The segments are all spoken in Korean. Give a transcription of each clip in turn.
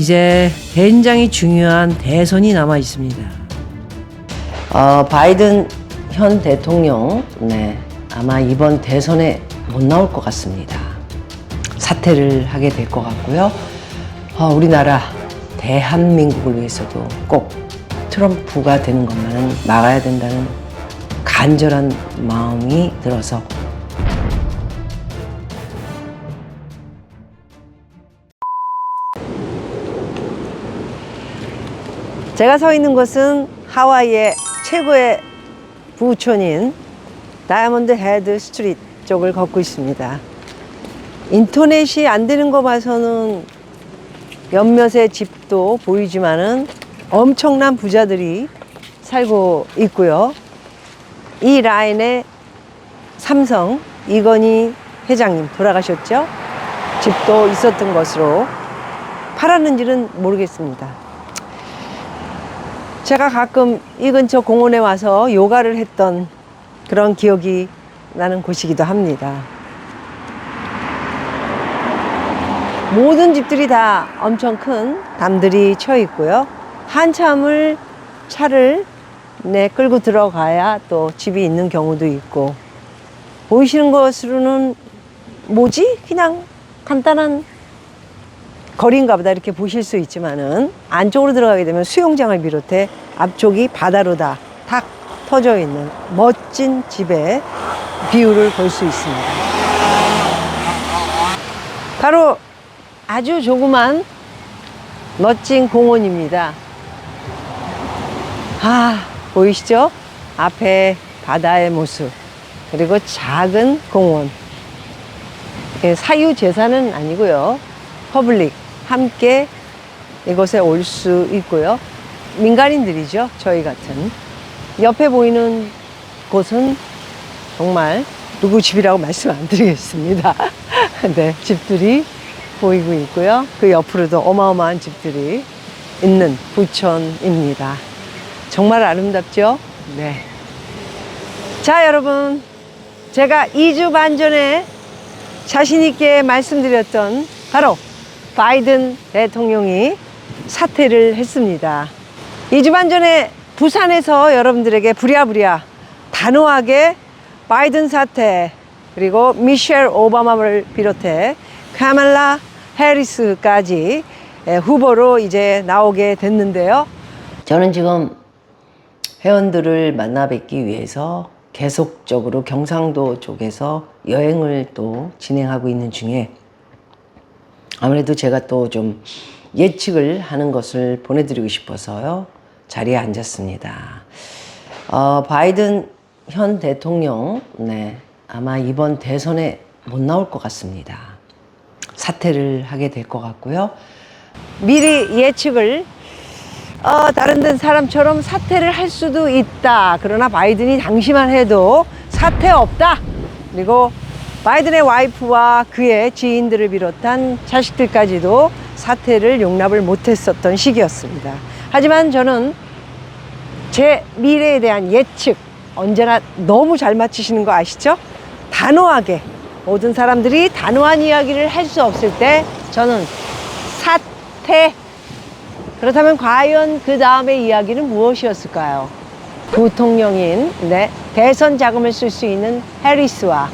이제 굉장히 중요한 대선이 남아 있습니다. 바이든 현 대통령, 아마 이번 대선에 못 나올 것 같습니다. 사퇴를 하게 될 것 같고요. 우리나라 대한민국을 위해서도 꼭 트럼프가 되는 것만은 막아야 된다는 간절한 마음이 들어서 제가 서 있는 곳은 하와이의 최고의 부촌인 다이아몬드 헤드 스트리트 쪽을 걷고 있습니다. 인터넷이 안 되는 거 봐서는 몇몇의 집도 보이지만은 엄청난 부자들이 살고 있고요. 이 라인에 삼성 이건희 회장님 돌아가셨죠? 집도 있었던 것으로 팔았는지는 모르겠습니다. 제가 가끔 이 근처 공원에 와서 요가를 했던 그런 기억이 나는 곳이기도 합니다. 모든 집들이 다 엄청 큰 담들이 쳐 있고요. 한참을 차를 끌고 들어가야 또 집이 있는 경우도 있고, 보이시는 것으로는 뭐지? 그냥 간단한 거리인가 보다 이렇게 보실 수 있지만은 안쪽으로 들어가게 되면 수영장을 비롯해 앞쪽이 바다로 다 탁 터져 있는 멋진 집의 뷰를 볼 수 있습니다. 바로 아주 조그만 멋진 공원입니다. 보이시죠? 앞에 바다의 모습, 그리고 작은 공원. 사유재산은 아니고요. 퍼블릭 함께 이곳에 올 수 있고요. 민간인들이죠, 저희 같은. 옆에 보이는 곳은 정말 누구 집이라고 말씀 안 드리겠습니다. 네, 집들이 보이고 있고요. 그 옆으로도 어마어마한 집들이 있는 부촌입니다. 정말 아름답죠? 네. 자, 여러분, 제가 2주 반 전에 자신 있게 말씀드렸던 바로 바이든 대통령이 사퇴를 했습니다. 2주 반 전에 부산에서 여러분들에게 부랴부랴 단호하게 바이든 사퇴, 그리고 미셸 오바마를 비롯해 카말라 해리스까지 후보로 이제 나오게 됐는데요. 저는 지금 회원들을 만나 뵙기 위해서 계속적으로 경상도 쪽에서 여행을 또 진행하고 있는 중에, 아무래도 제가 또 좀 예측을 하는 것을 보내드리고 싶어서요, 자리에 앉았습니다. 바이든 현 대통령, 아마 이번 대선에 못 나올 것 같습니다. 사퇴를 하게 될 것 같고요. 미리 예측을 다른 데 사람처럼 사퇴를 할 수도 있다. 그러나 바이든이 당시만 해도 사퇴 없다. 그리고 바이든의 와이프와 그의 지인들을 비롯한 자식들까지도 사퇴를 용납을 못했었던 시기였습니다. 하지만 저는 제 미래에 대한 예측 언제나 너무 잘 맞히시는 거 아시죠? 단호하게, 모든 사람들이 단호한 이야기를 할 수 없을 때 저는 사퇴. 그렇다면 과연 그 다음의 이야기는 무엇이었을까요? 부통령인 대선 자금을 쓸 수 있는 해리스와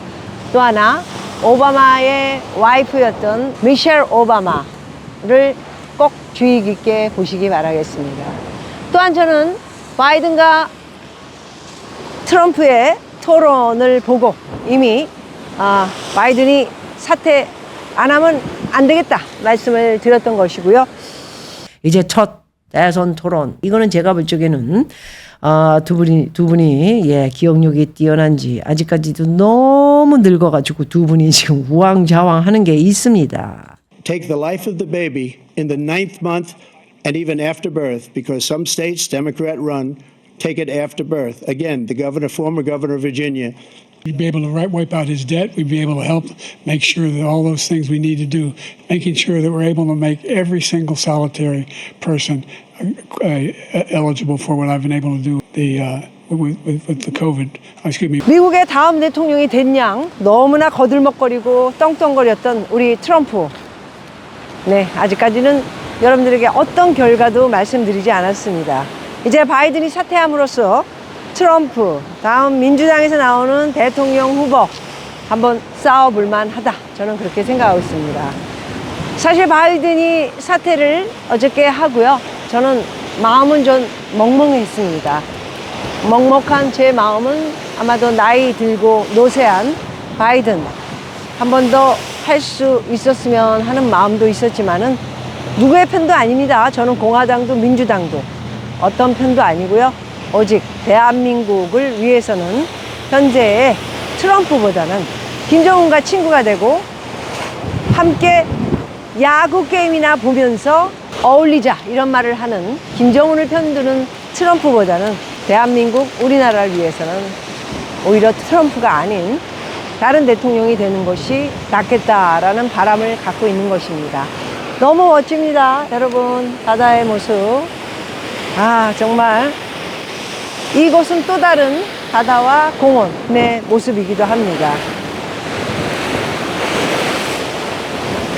또 하나 오바마의 와이프였던 미셸 오바마를 꼭 주의 깊게 보시기 바라겠습니다. 또한 저는 바이든과 트럼프의 토론을 보고 이미 바이든이 사퇴 안 하면 안 되겠다 말씀을 드렸던 것이고요. 이제 첫 대선 토론, 이거는 제가 볼 적에는 두 분이 기억력이 뛰어난지 아직까지도 너무 늙어가지고 두 분이 지금 우왕좌왕하는 게 있습니다. Take the life of the baby in the 9th month and even after birth, because some states, Democrat run, take it after birth. Again, the former governor of Virginia. We'd be able to wipe out his debt. We'd be able to help make sure that all those things we need to do, making sure that we're able to make every single solitary person eligible for what I've been able to do with the COVID. 미국의 다음 대통령이 된 양 너무나 거들먹거리고 떵떵거렸던 우리 트럼프. 아직까지는 여러분들에게 어떤 결과도 말씀드리지 않았습니다. 이제 바이든이 사퇴함으로써 트럼프, 다음 민주당에서 나오는 대통령 후보 한번 싸워볼 만하다. 저는 그렇게 생각하고 있습니다. 사실 바이든이 사퇴를 어저께 하고요. 저는 마음은 좀 먹먹했습니다. 먹먹한 제 마음은 아마도 나이 들고 노쇠한 바이든 한 번 더 할 수 있었으면 하는 마음도 있었지만은 누구의 편도 아닙니다. 저는 공화당도 민주당도 어떤 편도 아니고요. 오직 대한민국을 위해서는 현재의 트럼프보다는 김정은과 친구가 되고 함께 야구 게임이나 보면서 어울리자 이런 말을 하는 김정은을 편드는 트럼프보다는 대한민국 우리나라를 위해서는 오히려 트럼프가 아닌 다른 대통령이 되는 것이 낫겠다라는 바람을 갖고 있는 것입니다. 너무 멋집니다. 여러분, 바다의 모습. 아, 정말 이곳은 또 다른 바다와 공원의 모습이기도 합니다.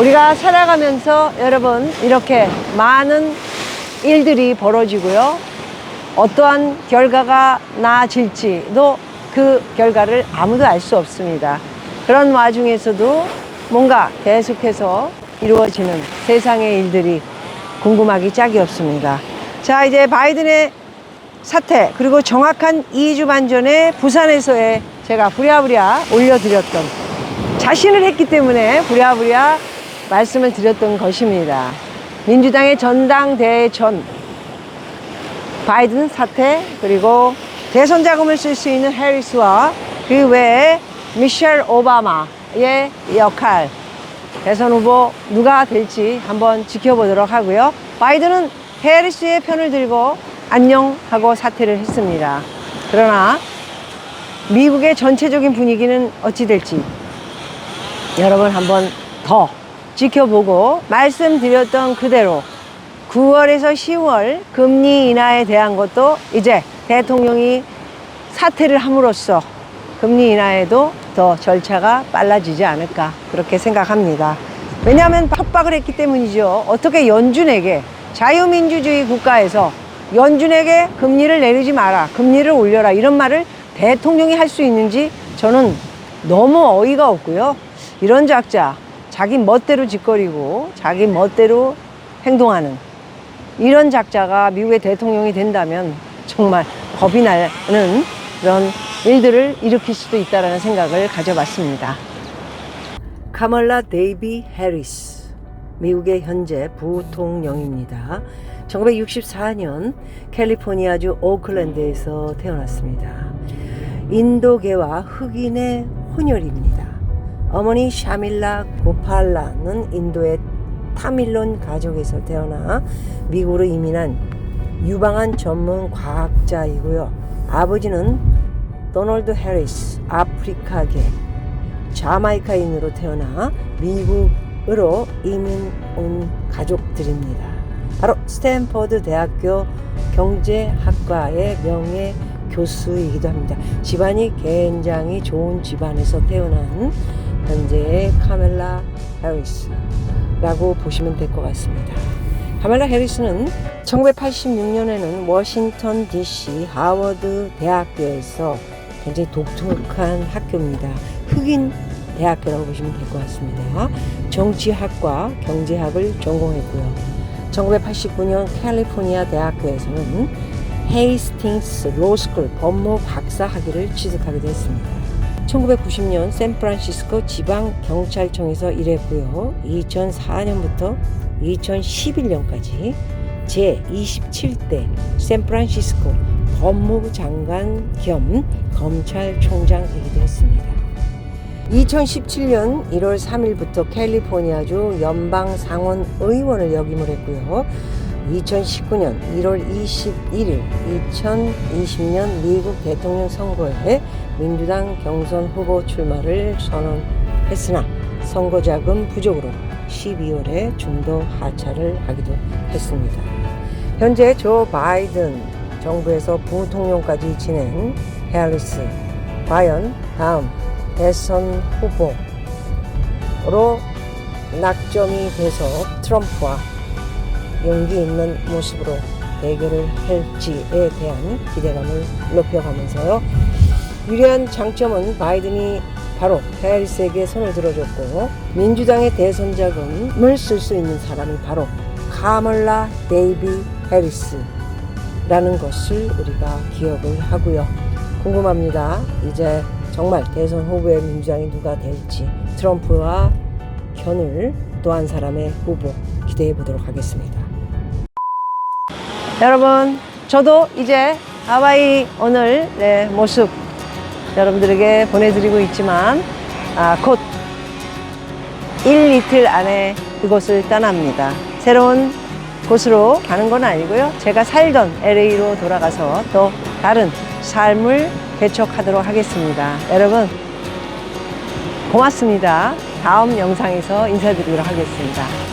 우리가 살아가면서 여러분 이렇게 많은 일들이 벌어지고요. 어떠한 결과가 나아질지도 그 결과를 아무도 알 수 없습니다. 그런 와중에서도 뭔가 계속해서 이루어지는 세상의 일들이 궁금하기 짝이 없습니다. 자, 이제 바이든의 사태, 그리고 정확한 2주 반 전에 부산에서의 제가 부랴부랴 올려드렸던, 자신을 했기 때문에 부랴부랴 말씀을 드렸던 것입니다. 민주당의 전당대회 전 바이든 사태, 그리고 대선 자금을 쓸 수 있는 해리스와 그 외에 미셸 오바마의 역할, 대선 후보 누가 될지 한번 지켜보도록 하고요. 바이든은 해리스의 편을 들고 안녕하고 사퇴를 했습니다. 그러나 미국의 전체적인 분위기는 어찌 될지 여러분 한번 더 지켜보고, 말씀드렸던 그대로 9월에서 10월 금리 인하에 대한 것도 이제 대통령이 사퇴를 함으로써 금리 인하에도 더 절차가 빨라지지 않을까 그렇게 생각합니다. 왜냐하면 협박을 했기 때문이죠. 어떻게 연준에게, 자유민주주의 국가에서 연준에게 금리를 내리지 마라, 금리를 올려라 이런 말을 대통령이 할 수 있는지 저는 너무 어이가 없고요. 이런 작자, 자기 멋대로 짓거리고 자기 멋대로 행동하는 이런 작자가 미국의 대통령이 된다면 정말 겁이 나는 그런 일들을 일으킬 수도 있다는 생각을 가져봤습니다. 카멀라 데이비 해리스, 미국의 현재 부통령입니다. 1964년 캘리포니아주 오클랜드에서 태어났습니다. 인도계와 흑인의 혼혈입니다. 어머니 샤밀라 고팔라는 인도의 타밀론 가족에서 태어나 미국으로 이민한 유방암 전문 과학자이고요. 아버지는 도널드 해리스, 아프리카계 자마이카인으로 태어나 미국으로 이민 온 가족들입니다. 바로 스탠퍼드 대학교 경제학과의 명예 교수이기도 합니다. 집안이 굉장히 좋은 집안에서 태어난 현재의 카멜라 해리스라고 보시면 될 것 같습니다. 카멜라 해리스는 1986년에는 워싱턴 DC 하워드 대학교에서 굉장히 독특한 학교입니다. 흑인 대학교라고 보시면 될 것 같습니다. 정치학과 경제학을 전공했고요. 1989년 캘리포니아 대학교에서는 헤이스팅스 로스쿨 법무 박사 학위를 취득하기도 했습니다. 1990년 샌프란시스코 지방경찰청에서 일했고요. 2004년부터 2011년까지 제27대 샌프란시스코 법무장관 겸 검찰총장이기도 했습니다. 2017년 1월 3일부터 캘리포니아주 연방상원의원을 역임을 했고요. 2019년 1월 21일 2020년 미국 대통령 선거에 민주당 경선 후보 출마를 선언했으나 선거자금 부족으로 12월에 중도 하차를 하기도 했습니다. 현재 조 바이든 정부에서 부통령까지 지낸 해리스, 과연 다음 대선 후보로 낙점이 돼서 트럼프와 용기 있는 모습으로 대결을 할지에 대한 기대감을 높여가면서요. 유리한 장점은 바이든이 바로 해리스에게 손을 들어줬고 민주당의 대선 자금을 쓸 수 있는 사람이 바로 카멀라 데이비 해리스라는 것을 우리가 기억을 하고요. 궁금합니다. 이제 정말 대선 후보의 민주당이 누가 될지 트럼프와 견을 또한 사람의 후보 기대해 보도록 하겠습니다. 여러분, 저도 이제 하와이 오늘 모습 여러분들에게 보내드리고 있지만 곧 1이틀 안에 그곳을 떠납니다. 새로운 곳으로 가는 건 아니고요. 제가 살던 LA로 돌아가서 또 다른 삶을 개척하도록 하겠습니다. 여러분, 고맙습니다. 다음 영상에서 인사드리도록 하겠습니다.